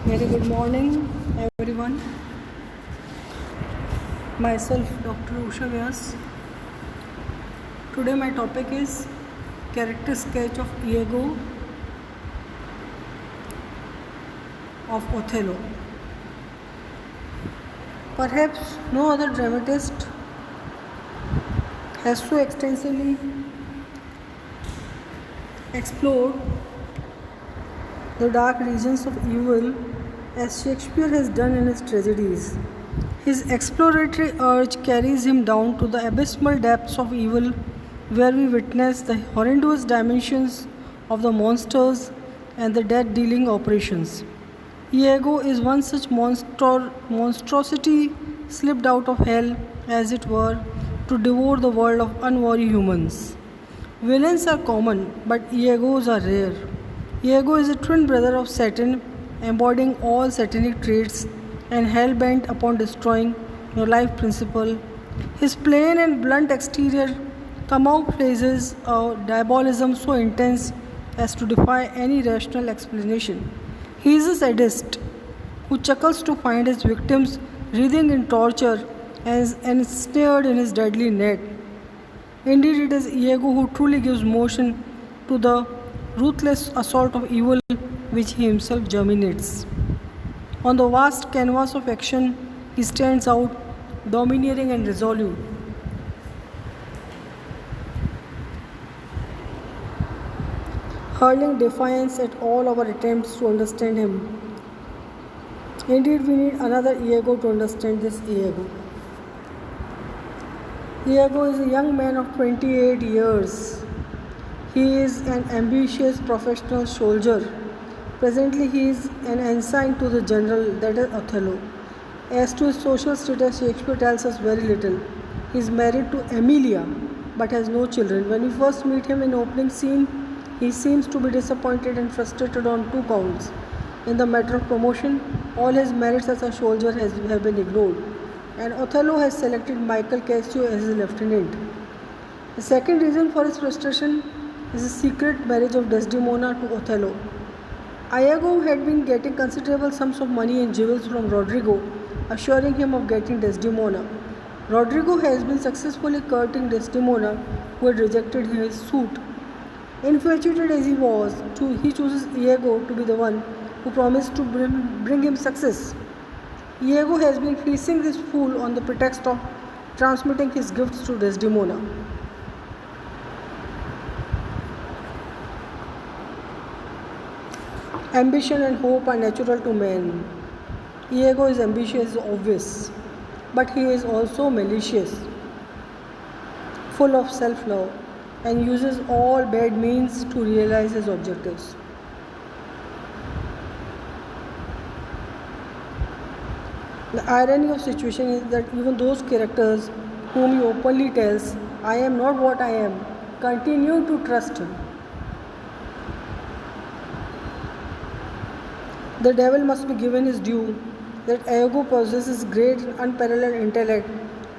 Very good morning, everyone. Myself, Dr. Usha Vyas. Today, my topic is character sketch of Iago of Othello. Perhaps no other dramatist has so extensively explored the dark regions of evil as Shakespeare has done in his tragedies. His exploratory urge carries him down to the abysmal depths of evil, where we witness the horrendous dimensions of the monsters and the death dealing operations. Iago is one such monstrosity slipped out of hell, as it were, to devour the world of unwary humans. Villains are common, but Iagos are rare. Iago is a twin brother of Satan, embodying all satanic traits and hell bent upon destroying your life principle. His plain and blunt exterior camouflages a diabolism so intense as to defy any rational explanation. He is a sadist who chuckles to find his victims writhing in torture and ensnared in his deadly net. Indeed, it is Iago who truly gives motion to the ruthless assault of evil which he himself germinates. On the vast canvas of action, he stands out, domineering and resolute. Hurling defiance at all our attempts to understand him. Indeed, we need another Iago to understand this Iago. Iago is a young man of 28 years. He is an ambitious professional soldier. Presently, he is an ensign to the general, that is Othello. As to his social status, Shakespeare tells us very little. He is married to Emilia, but has no children. When we first meet him in the opening scene, he seems to be disappointed and frustrated on two counts. In the matter of promotion, all his merits as a soldier have been ignored, and Othello has selected Michael Cassio as his lieutenant. The second reason for his frustration is the secret marriage of Desdemona to Othello. Iago had been getting considerable sums of money and jewels from Rodrigo, assuring him of getting Desdemona. Rodrigo has been successfully courting Desdemona, who had rejected his suit. Infatuated as he was, he chooses Iago to be the one who promised to bring him success. Iago has been fleecing this fool on the pretext of transmitting his gifts to Desdemona. Ambition and hope are natural to man. Iago is ambitious, obvious, but he is also malicious, full of self-love, and uses all bad means to realize his objectives. The irony of the situation is that even those characters whom he openly tells, "I am not what I am," continue to trust him. The devil must be given his due, that Iago possesses great and unparalleled intellect,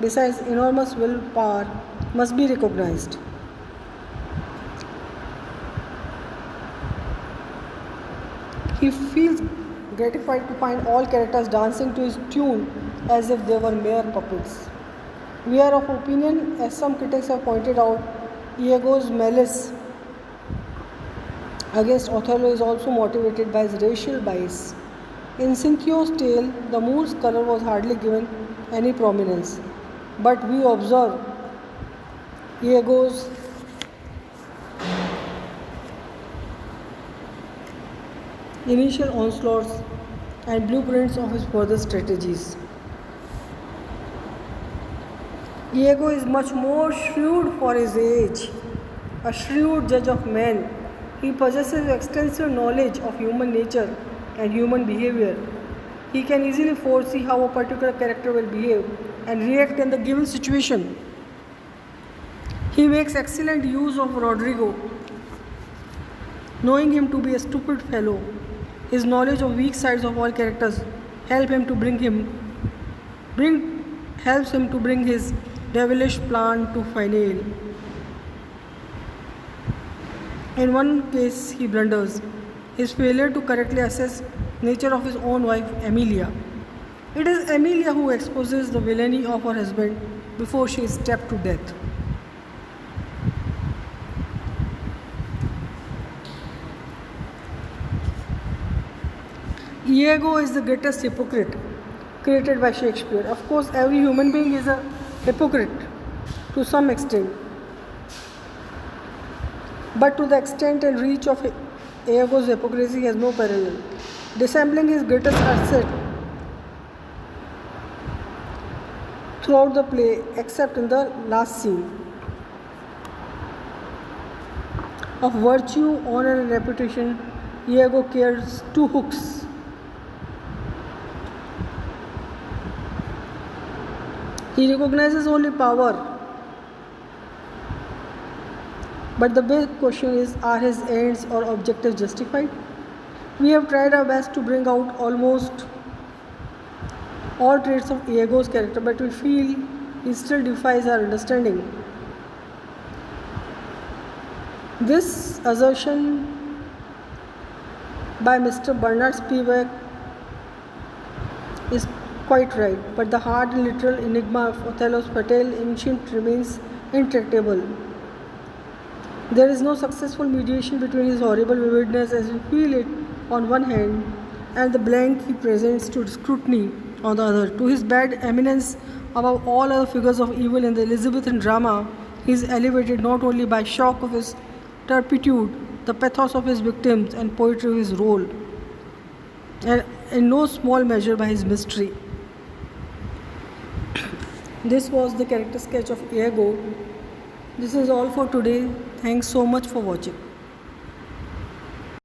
besides enormous willpower, must be recognized. He feels gratified to find all characters dancing to his tune as if they were mere puppets. We are of opinion, as some critics have pointed out, Iago's malice against Othello is also motivated by his racial bias. In Cinthio's tale, the moon's color was hardly given any prominence, but we observe Iago's initial onslaughts and blueprints of his further strategies. Iago is much more shrewd for his age, a shrewd judge of men. He possesses extensive knowledge of human nature and human behavior. He can easily foresee how a particular character will behave and react in the given situation. He makes excellent use of Rodrigo, knowing him to be a stupid fellow. His knowledge of weak sides of all characters helps him to bring his devilish plan to finale. In one case, he blunders. His failure to correctly assess nature of his own wife Emilia. It is Emilia who exposes the villainy of her husband before she is stabbed to death. Iago is the greatest hypocrite created by Shakespeare. Of course, every human being is a hypocrite to some extent. But to the extent and reach of Iago's hypocrisy has no parallel. Dissembling his greatest asset throughout the play, except in the last scene. Of virtue, honor, and reputation, Iago cares two hooks. He recognizes only power. But the big question is, are his ends or objectives justified? We have tried our best to bring out almost all traits of Iago's character, but we feel he still defies our understanding. This assertion by Mr. Bernard Spivak is quite right, but the hard and literal enigma of Othello's fatal ancient remains intractable. There is no successful mediation between his horrible vividness as we feel it on one hand and the blank he presents to scrutiny on the other. To his bad eminence above all other figures of evil in the Elizabethan drama, he is elevated not only by shock of his turpitude, the pathos of his victims, and poetry of his role, and in no small measure by his mystery. This was the character sketch of Iago. This is all for today. Thanks so much for watching.